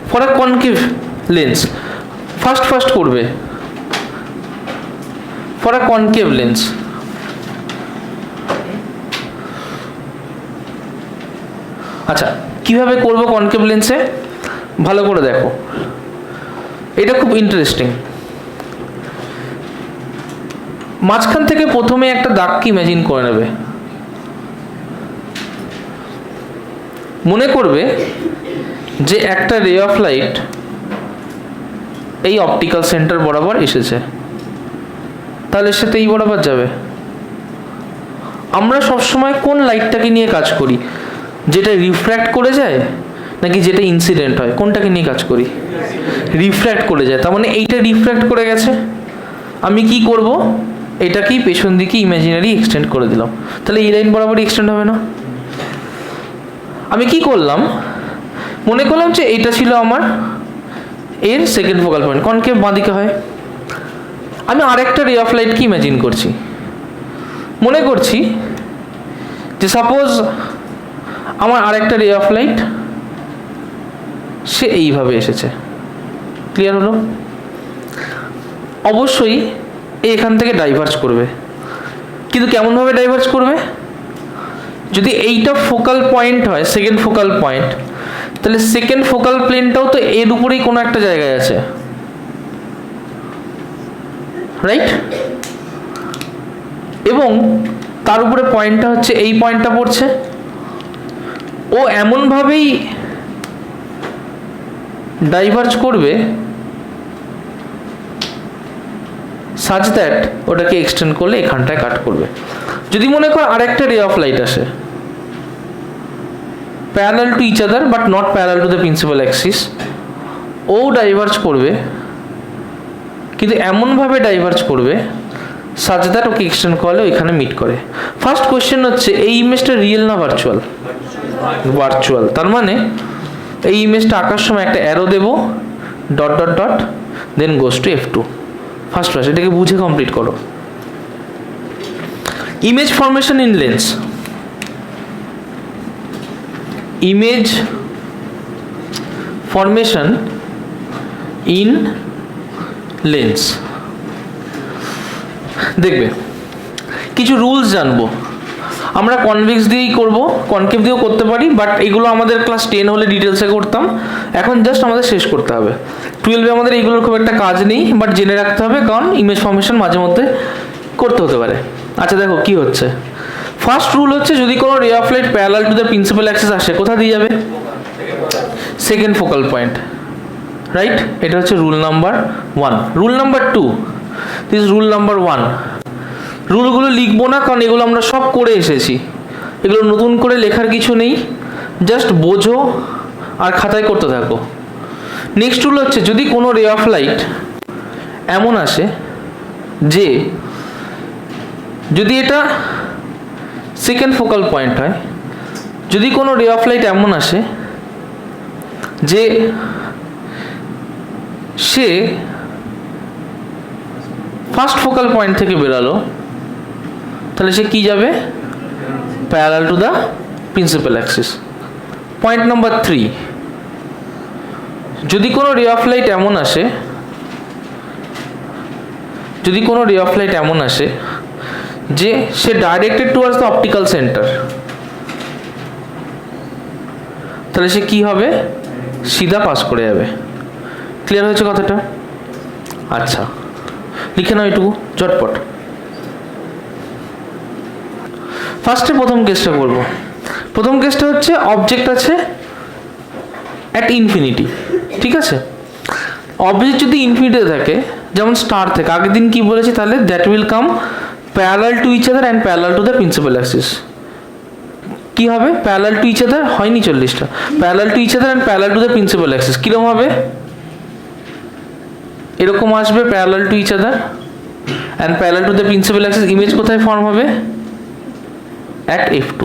for a concave lens. First করবে ফর আ কনকেভ লেন্স। আচ্ছা, কিভাবে করব কনকেভ লেন্সে, ভালো করে দেখো, এটা খুব ইন্টারেস্টিং। মাঝখান থেকে প্রথমে একটা দাগকে ইমাজিন করে নেবে। মনে করবে যে একটা রে অফ লাইট এই অপটিক্যাল সেন্টার বরাবর এসেছে, তাহলে সেটা এই বরাবর যাবে। আমরা সবসময় কোন লাইটটাকে নিয়ে কাজ করি? যেটা রিফ্র্যাক্ট করে যায় নাকি যেটা ইনসিডেন্ট হয়? কোনটাকে নিয়ে কাজ করি? রিফ্র্যাক্ট করে যায়। তার মানে এইটা রিফ্র্যাক্ট করে গেছে, আমি কি করব, এটাকেই পেছন দিকে ইমাজিনারি এক্সটেন্ড করে দিলাম, তাহলে এই লাইন বরাবরই এক্সটেন্ড হবে না? আমি কি করলাম, মনে করলাম যে এটা ছিল আমার এর সেকেন্ড ফোকাল পয়েন্ট, কনকেভ বাঁদিকে হয়। আমি আরেকটা রে অফ লাইটকে ইমাজিন করছি। মনে করছি যে সাপোজ আমার আরেকটা রে অফ লাইট সে এইভাবে এসেছে। ক্লিয়ার হলো? অবশ্যই এখান থেকে ডাইভার্জ করবে, কিন্তু কেমনভাবে ডাইভার্জ করবে? যদি এইটা ফোকাল পয়েন্ট হয়, সেকেন্ড ফোকাল পয়েন্ট, তাহলে সেকেন্ড ফোকাল প্লেনটাও তো এর উপরেই কোনো একটা জায়গায় আছে, রাইট? এবং তার উপরে পয়েন্টটা হচ্ছে এই পয়েন্টটা পড়ছে। ও এমনভাবেই ডাইভার্জ করবে সাচ দ্যাট ওটাকে এক্সটেন্ড করলে এখানটায় কাট করবে। যদি মনে কর আরেকটা রে অফ লাইট আসে parallel to each other but not parallel to the principal axis, ও ডাইভার্জ করবে, কিন্তু এমনভাবে ডাইভার্জ করবে সাচ দ্যাট ওকে এক্সটেন্ড করলে ওইখানে মিট করে। ফার্স্ট কোয়েশ্চেন হচ্ছে এই ইমেজটা রিয়েল না ভার্চুয়াল? ভার্চুয়াল। তার মানে এই ইমেজটা আঁকার সময় একটা অ্যারো দেবো, dot dot dot, then goes to F2। First এটাকে বুঝে কমপ্লিট করো। Image formation in lens, image formation in lens. দেখবে কিছু রুলস জানবো আমরা। কনভেক্স দিয়েই করব, কনকেভ দিয়েও করতে পারি, বাট এগুলো আমাদের ক্লাস 10 হলে ডিটেলসে করতাম। এখন জাস্ট আমাদের শেষ করতে হবে। 12-এ আমাদের এইগুলোর খুব একটা কাজ নেই, বাট জেনে রাখতে হবে, কারণ ইমেজ ফরমেশন মাঝে মধ্যে করতে হতে পারে। আচ্ছা দেখো কি হচ্ছে। ফার্স্ট রুল হচ্ছে যদি কোনো ray of light parallel to the principal Axis আসে, কোথা দিয়ে যাবে? Second focal point, right? এটা হচ্ছে rule number 1। Rule number 2, this rule number 1। রুলগুলো লিখবো না, কারণ এগুলো আমরা সব করে এসেছি, এগুলো নতুন করে লেখার কিছু নেই, জাস্ট বোঝো আর খাতায় করতে থাকো। নেক্সট রুল হচ্ছে যদি কোনো রে অফ লাইট এমন আসে যে, যদি এটা সেকেন্ড ফোকাল পয়েন্ট হয়, যদি কোনো রে অফ লাইট এমন আসে যে সে ফার্স্ট ফোকাল পয়েন্ট থেকে বেরালো, তাহলে সে কি যাবে? Parallel to the principal Axis. Point number 3, যদি কোনো রে অফ লাইট এমন আসে, যদি কোনো রে অফ লাইট এমন আসে যে সে directed towards the optical centre, তাহলে সে কি হবে? সিধা পাস করে যাবে। ক্লিয়ার হয়েছে কথাটা? আচ্ছা, লিখে নাও এটুকু চটপট। ফার্স্টে প্রথম কেসটা করব। প্রথম কেসটা হচ্ছে অবজেক্ট আছে অ্যাট ইনফিনিটি, ঠিক আছে? অবজেক্ট যদি ইনফিনিটিতে থাকে, যেমন স্টার থেকে, আগের দিন কি বলেছি তাহলে, that will come parallel to each other and parallel to the principal axis. কি হবে? প্যারালাল টু ইচ আদার হয়নি 40টা, parallel to each other and parallel to the principal axis. কিরকম হবে? এরকম আসবে, parallel to each other and parallel to the principal axis. Image কোথায় form হবে? At F2।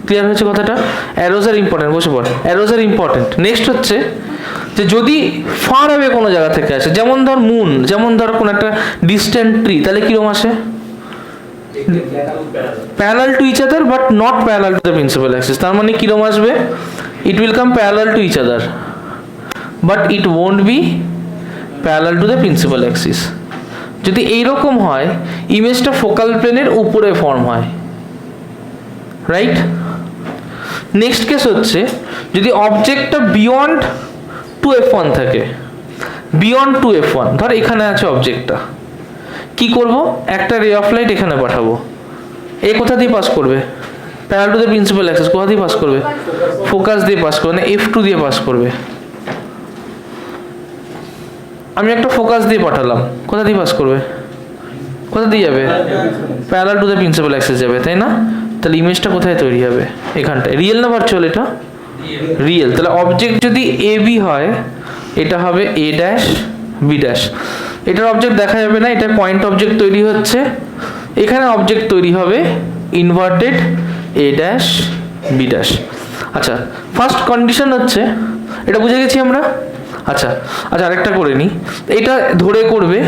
ক্লিয়ার হয়েছে কথাটা? অ্যারোজ আর ইম্পর্টেন্ট, বসে পড়, অ্যারোজ আর ইম্পর্টেন্ট। নেক্সট হচ্ছে যে যদি ফার হবে কোনো জায়গা থেকে আসে, যেমন ধর মুন, যেমন ধর কোনো একটা ডিস্ট্যান্ট ট্রি, তাহলে কিরকম আসে? Parallel to each other but not parallel to the principal axis. তার মানে কিরকম আসবে? It will come parallel to each other but it won't be parallel to the principal axis. যদি এইরকম হয়, ইমেজটা ফোকাল প্লেনের উপরে ফর্ম হয়, রাইট? নেক্সট কেস হচ্ছে যদি অবজেক্টটা বিয়ন্ড 2f1 থাকে, বিয়ন্ড 2f1, ধর এখানে আছে অবজেক্টটা, কি করব? একটা রে অফ লাইট এখানে পাঠাবো, এ কোথা দিয়ে পাস করবে? Parallel to the principal axis. কোথা দিয়ে পাস করবে? ফোকাস দিয়ে পাস করবে, না F2 দিয়ে পাস করবে। আমি একটা ফোকাস দিয়ে পাঠালাম, কোথা দিয়ে পাস করবে? কোথা দিয়ে যাবে? Parallel to the principal Axis যাবে, তাই না? তাহলে ইমেজটা কোথায় তৈরি হবে? এখানটায়। রিয়েল না ভার্চুয়াল? এটা রিয়েল। তাহলে অবজেক্ট যদি এ বি হয়, এটা হবে এ ড্যাশ বি ড্যাশ। এটার অবজেক্ট দেখা যাবে না, এটা পয়েন্ট অবজেক্ট তৈরি হচ্ছে, এখানে অবজেক্ট তৈরি হবে ইনভার্টেড এ ড্যাশ বি ড্যাশ। আচ্ছা, ফার্স্ট কন্ডিশন হচ্ছে, এটা বুঝে গেছি আমরা। আচ্ছা আচ্ছা, আরেকটা করে নিই। এটা ধরে করবে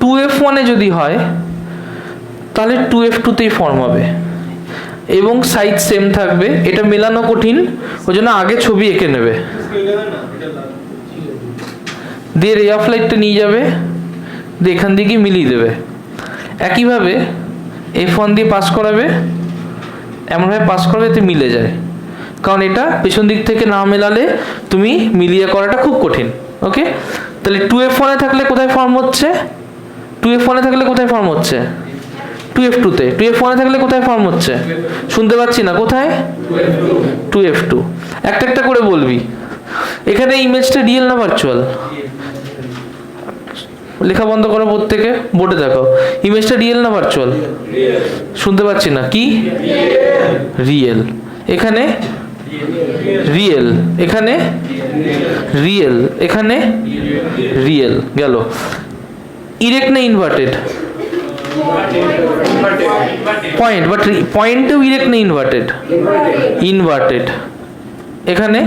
2f1 এ যদি হয় তাহলে 2f2তেই ফর্ম হবে এবং সাইজ সেম থাকবে। এটা মেলানো কঠিন, ওই জন্য আগে ছবি এঁকে নেবে, দিয়ে রে অফ লাইটটা নিয়ে যাবে, দিয়ে এখান থেকে মিলিয়ে দেবে। একইভাবে F1 দিয়ে পাস করাবে, এমনভাবে পাস করাবে এতে মিলে যায়, কারণ এটা পেছন দিক থেকে না মেলালে তুমি মিলিয়ে করাটা খুব কঠিন। ওকে, তাহলে 2f1 এ থাকলে কোথায় ফর্ম হচ্ছে? 2f1 এ থাকলে কোথায় ফর্ম হচ্ছে? 2f2তে। 2f1 এ থাকলে কোথায় ফর্ম হচ্ছে? শুনতে পাচ্ছি না, কোথায়? 2f2। একটা একটা করে বলবি। এখানে ইমেজটা রিয়েল না ভার্চুয়াল? লেখা বন্ধ করো প্রত্যেকে, বোর্ডে দেখো। ইমেজটা রিয়েল না ভার্চুয়াল? শুনতে পাচ্ছি না, কি? রিয়েল। এখানে রিয়েল, এখানে রিয়েল, এখানে রিয়েল। গেল। ইরেক্ট না ইনভার্টেড? পয়েন্ট, বাট পয়েন্টেও ইরেক্ট না ইনভার্টেড? ইনভার্টেড। এখানে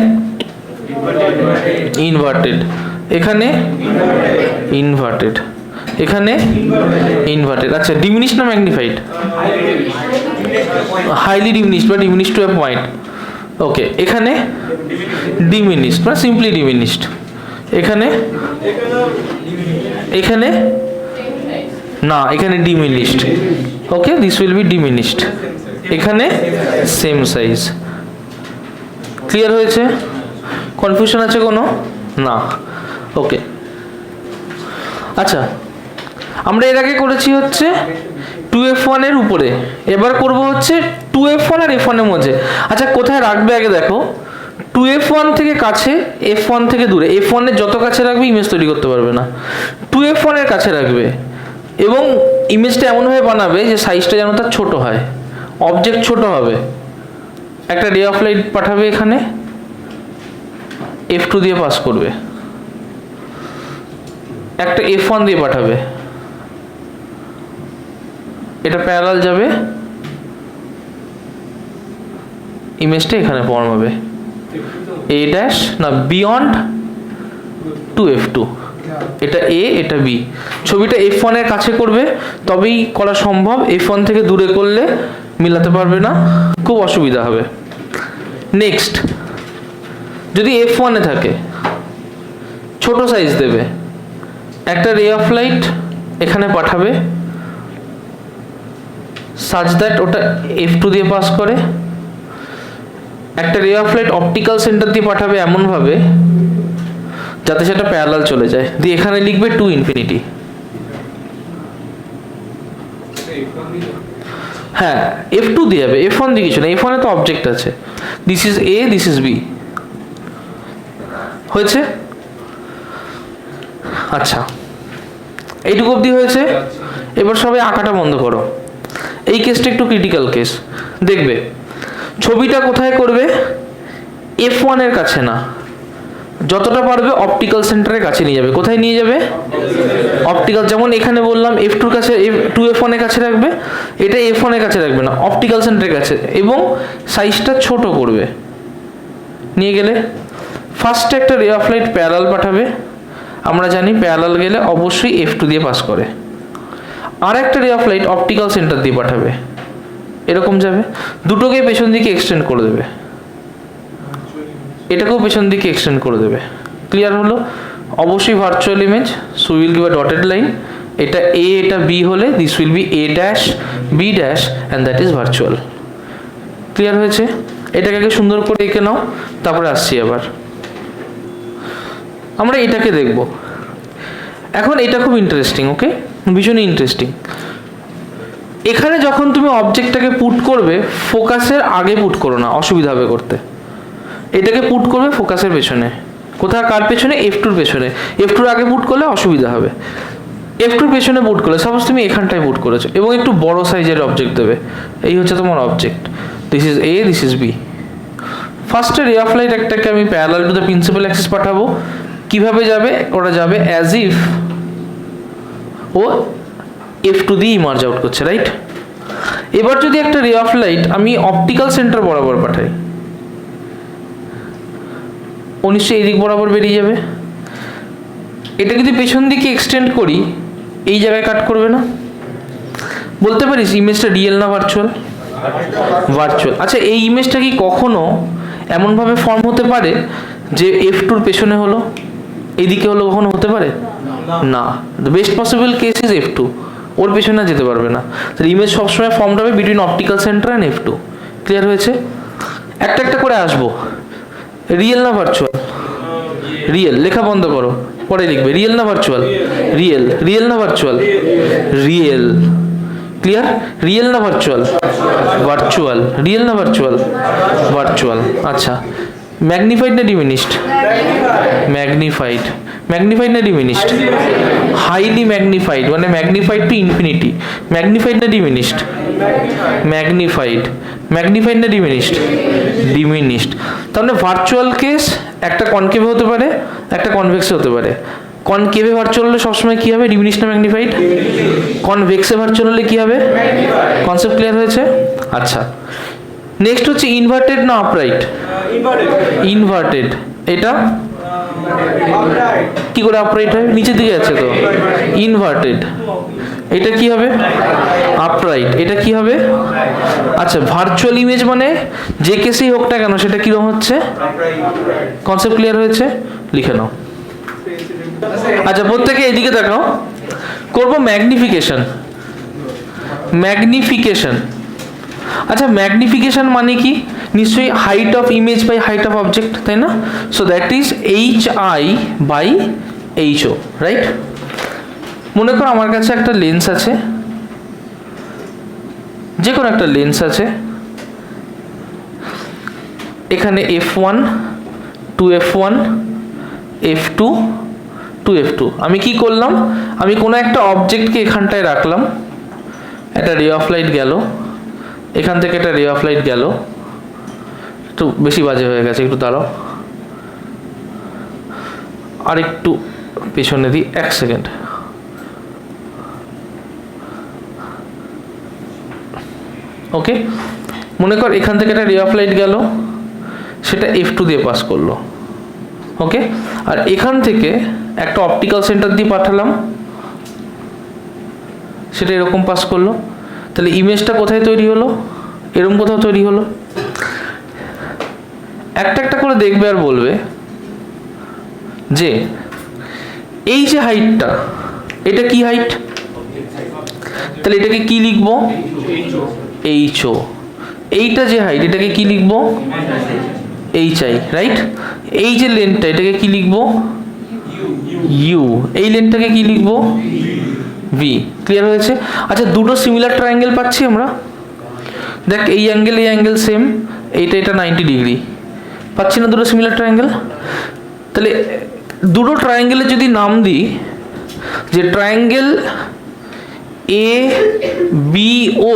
ইনভার্টেড, এখানে ইনভার্টেড, এখানে ইনভার্টেড। আচ্ছা, ডিমিনিশ না ম্যাগনিফাইড? হাইলি ডিমিনিশ বা ডিমিনিশ টু এ পয়েন্ট। ওকে, এখানে ডিমিনিশড বা সিম্পলি ডিমিনিশড। এখানে এখানে না, এখানে diminished. Okay, this will B diminished. এখানে সেম সাইজ। ক্লিয়ার হয়েছে? কনফিউশন আছে কোনো? না। ওকে, আচ্ছা, আমরা এর আগে করেছি হচ্ছে 2f1 এর উপরে, এবার করব হচ্ছে 2f1 আর f1 এর মধ্যে। আচ্ছা, কোথায় রাখবে আগে দেখো। 2f1 থেকে কাছে, f1 থেকে দূরে। f1 এর যত কাছে রাখবে ইমেজ তৈরি করতে পারবে না, 2f1 এর কাছে রাখবে এবং ইমেজটা এমনভাবে বানাবে যে সাইজটা যেন তার ছোট হয়, অবজেক্ট ছোট হবে। একটা রে অফ লাইট পাঠাবে এখানে, F2 দিয়ে পাস করবে, একটা F1 দিয়ে পাঠাবে, এটা প্যারালাল যাবে, ইমেজটা এখানে ফর্ম হবে এ ড্যাশ না বিয়ন্ড 2f2। এটা এ, এটা বি। ছবিটা F1 এর কাছে করবে তবেই করা সম্ভব, F1 থেকে দূরে করলে মিলাতে পারবে না, খুব অসুবিধা হবে। নেক্সট, যদি F1 এ থাকে ছোট সাইজ দেবে, একটা রে অফ লাইট এখানে পাঠাবে such that ওটা F2 দিয়ে পাস করে, একটা রে অফ লাইট অপটিক্যাল সেন্টার দিয়ে পাঠাবে এমন ভাবে যাতে সেটা প্যারালাল চলে যায়, দিয়ে এখানে লিখবে টু ইনফিনিটি। হ্যাঁ, F2 দিয়ে যাবে, F1 দিয়ে কিছু না, F1 এ তো অবজেক্ট আছে, this is A, this is B। হয়েছে? আচ্ছা, এইটুকু অবধি হয়েছে। এবার সবাই আঁকাটা বন্ধ করো। এই কেসটা একটু ক্রিটিক্যাল কেস। দেখবে ছবিটা কোথায় করবে, F1 এর কাছে না, যতটা পারবে অপটিক্যাল সেন্টারের কাছে নিয়ে যাবে। কোথায় নিয়ে যাবে, অপটিক্যাল। যেমন এখানে বললাম F2 এর কাছে, F1 এর কাছে রাখবে, এটা F1 এর কাছে রাখবে না, অপটিক্যাল সেন্টারের কাছে, এবং সাইজটা ছোট করবে। নিয়ে গেলে ফার্স্টে একটা রে অফ লাইট প্যারালাল পাঠাবে, আমরা জানি প্যারালাল গেলে অবশ্যই F2 দিয়ে পাস করে। আর একটা রে অফ লাইট অপটিক্যাল সেন্টার দিয়ে পাঠাবে, এরকম যাবে, দুটোকে পেছন দিকে এক্সটেন্ড করে দেবে, এটাকেও পেছন দিকে এক্সটেন্ড করে দেবে। ক্লিয়ার হলো? অবশ্যই virtual image, so will give a dotted line. এটা A, এটা B হলে this will B A dash B dash and that is virtual. Clear হয়েছে? এটাকে আগে সুন্দর করে এঁকে নাও, তারপরে আসছি আবার। আমরা এটাকে দেখব এখন। এটা খুব ইন্টারেস্টিং, ওকে, ভীষণই ইন্টারেস্টিং। এখানে যখন তুমি অবজেক্টটাকে পুট করবে, ফোকাসের আগে পুট করো না, অসুবিধা হবে করতে। এটাকে পুট করবে ফোকাসের পেছনে। কোথায়, কার পেছনে, F2 পেছনে। F2 আগে পুট করলে অসুবিধা হবে। F2 পেছনে পুট করলে, সাপোজ তুমি এখানটায় পুট করেছো, এবং একটু বড় সাইজের অবজেক্ট দেবে। এই হচ্ছে তোমার object, this is A, this is B। ফার্স্টে রে অফ লাইট একটাকে আমি parallel to the principal Axis পাঠাবো। কিভাবে যাবে, ওটা যাবে অ্যাজ ইফ ও F2 দিয়ে ইমার্জ আউট করছে, রাইট? এবার যদি একটা রে অফ লাইট আমি অপটিক্যাল সেন্টার বরাবর পাঠাই, ও নিশ্চয়ই এদিক বরাবর বেরিয়ে যাবে। এটা যদি পেছন দিকে এক্সটেন্ড করি, এই জায়গায় কাট করবে না? বলতে পারিস ইমেজটা রিয়েল না ভার্চুয়াল? ভার্চুয়াল। আচ্ছা, এই ইমেজটা কি কখনো এমনভাবে ফর্ম হতে পারে যে F2 পেছনে হলো, এদিকে হলো, কখনো হতে পারে না? The best possible case is F2, ওর পেছনে যেতে পারবে না। তাহলে ইমেজ সবসময় ফর্মড হবে between optical centre and F2। Clear হয়েছে? একটা একটা করে আসবো। রিয়েল না ভার্চুয়াল? রিয়েল। লেখা বন্ধ করো, পরে লিখবে। রিয়েল না ভার্চুয়াল? রিয়েল। রিয়েল না ভার্চুয়াল? রিয়েল। ক্লিয়ার? রিয়েল না ভার্চুয়াল? ভার্চুয়াল। রিয়েল না ভার্চুয়াল? ভার্চুয়াল। আচ্ছা, ম্যাগনিফাইড না ডিমিনিশড? ম্যাগনিফাইড। ম্যাগনিফাইড না ডিমিনিশড? হাইলি ম্যাগনিফাইড, মানে ম্যাগনিফাইড টু ইনফিনিটি। ম্যাগনিফাইড না ডিমিনিশড? ম্যাগনিফাইড। ম্যাগনিফাইড না ডিমিনিশড? ডিমিনিশড। তাহলে ভার্চুয়াল কেস একটা কনকেভে হতে পারে, একটা কনভেক্সে হতে পারে। কনকেভে ভার্চুয়াল হলে সবসময় কি হবে, ডিমিনিশড না ম্যাগনিফাইড? কনভেক্সে ভার্চুয়াল হলে কি হবে? কনসেপ্ট ক্লিয়ার হয়েছে? আচ্ছা, নেক্সট হচ্ছে ইনভার্টেড না আপরাইট? ইনভার্টেড। এটা কি করে আপরাইট হয়? নিচের দিকে আছে তো, ইনভার্টেড। এটা কি হবে? আপরাইট। এটা কি হবে? আচ্ছা, ভার্চুয়াল ইমেজ মানে যে কেসেই হোক না কেন সেটা কিরকম হচ্ছে? কনসেপ্ট ক্লিয়ার হয়েছে? লিখে নাও। আচ্ছা, প্রত্যেকে এদিকে দেখাও। করব ম্যাগনিফিকেশন। ম্যাগনিফিকেশন। আচ্ছা, ম্যাগনিফিকেশন মানে কি? নিশ্চয়ই height of image by height of object, তাই না? So that is HI by HO, right? মনে করো আমার কাছে একটা লেন্স আছে, যে কোনো একটা লেন্স আছে, এখানে F1 2F1 F2 2F2। আমি কি করলাম, আমি কোনো একটা অবজেক্টকে এখানটায় রাখলাম, একটা রে অফ লাইট গেল, এখান থেকে একটা রে অফ লাইট গেল, একটু বেশি বাজে হয়ে গেছে, একটু দাঁড়াও, আর একটু পেছনে দিই, 1 সেকেন্ড। ওকে, মনে কর এখান থেকে একটা রে অফ লাইট গেল, সেটা F2 দিয়ে পাস করলো, ওকে। আর এখান থেকে একটা অপটিক্যাল সেন্টার দিয়ে পাঠালাম, সেটা এরকম পাস করলো। তাহলে ইমেজটা কোথায় তৈরি হলো? এরকম কোথাও তৈরি হলো। একটা একটা করে দেখবে আর বলবে যে এই যে হাইটটা, এটা কি হাইট? তাহলে এটাকে কি লিখবো? HO। এইটা যে হাইট, এটাকে কি লিখবো? HI, right? এই যে লেন্থটা, এটাকে কি লিখবো? U। এই লেন্থটাকে কি লিখবো? V। ক্লিয়ার হয়েছে? আচ্ছা, দুটো সিমিলার ট্রায়াঙ্গেল পাচ্ছি আমরা। দেখ, এই অ্যাঙ্গেল সেম, এটা 90 ডিগ্রি পাচ্ছি না, দুটো সিমিলার ট্রায়াঙ্গেল। তাহলে দুটো ট্রায়াঙ্গেলের যদি নাম দিই, যে ট্রায়াঙ্গেল এ বি ও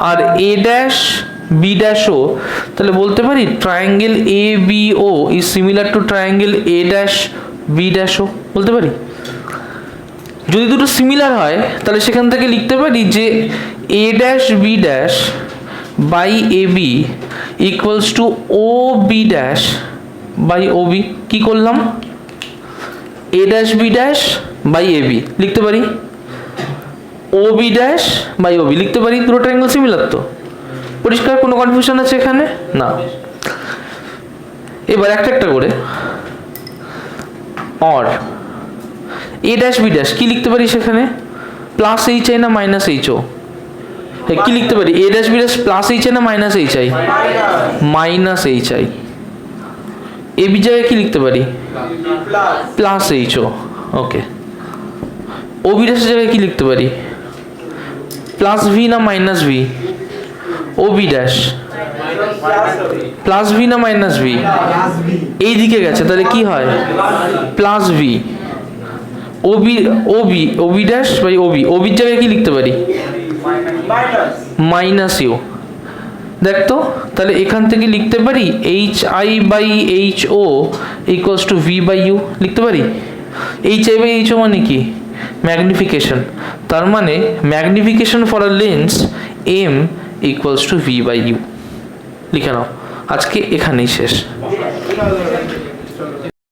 আর A dash B dash O, তাহলে বলতে পারি triangle A B O is similar to triangle A dash B dash O, বলতে পারি। যদি দুটো সিমিলার হয় তাহলে সেখান থেকে লিখতে পারি যে A dash B dash by A B equals to O B dash by O B. কী করলাম? A dash B dash by A B লিখতে পারি, O B dash by O B লিখতে পারি। দুটো ট্রায়াঙ্গেল সিমিলার তো, পরিষ্কার? কোনো কনফিউশন আছে এখানে? না। এবার একটা একটা করে or A dash B dash কি লিখতে পারি সেখানে? প্লাস এইচ আই না মাইনাস এইচ ও? কি লিখতে পারি? A dash B dash plus H I না minus H I? Minus H I. A B জায়গায় কি লিখতে পারি? Plus H O. Okay. O B ড্যাশের জায়গায় কি লিখতে পারি? প্লাস ভি না minus V? O B dash plus V না মাইনাস ভি? এই দিকে গেছে, তাহলে কি হয়? Plus V. O B O B dash by O B, O বির জায়গায় কি লিখতে পারি? Minus U. দেখ তো, তাহলে এখান থেকে লিখতে পারি H I by H O equals to V by U লিখতে পারি। H I by H O মানে কি? ম্যাগনিফিকেশন। তার মানে magnification for a lens M equals to V by U. লিখে নাও। আজকে এখানেই শেষ।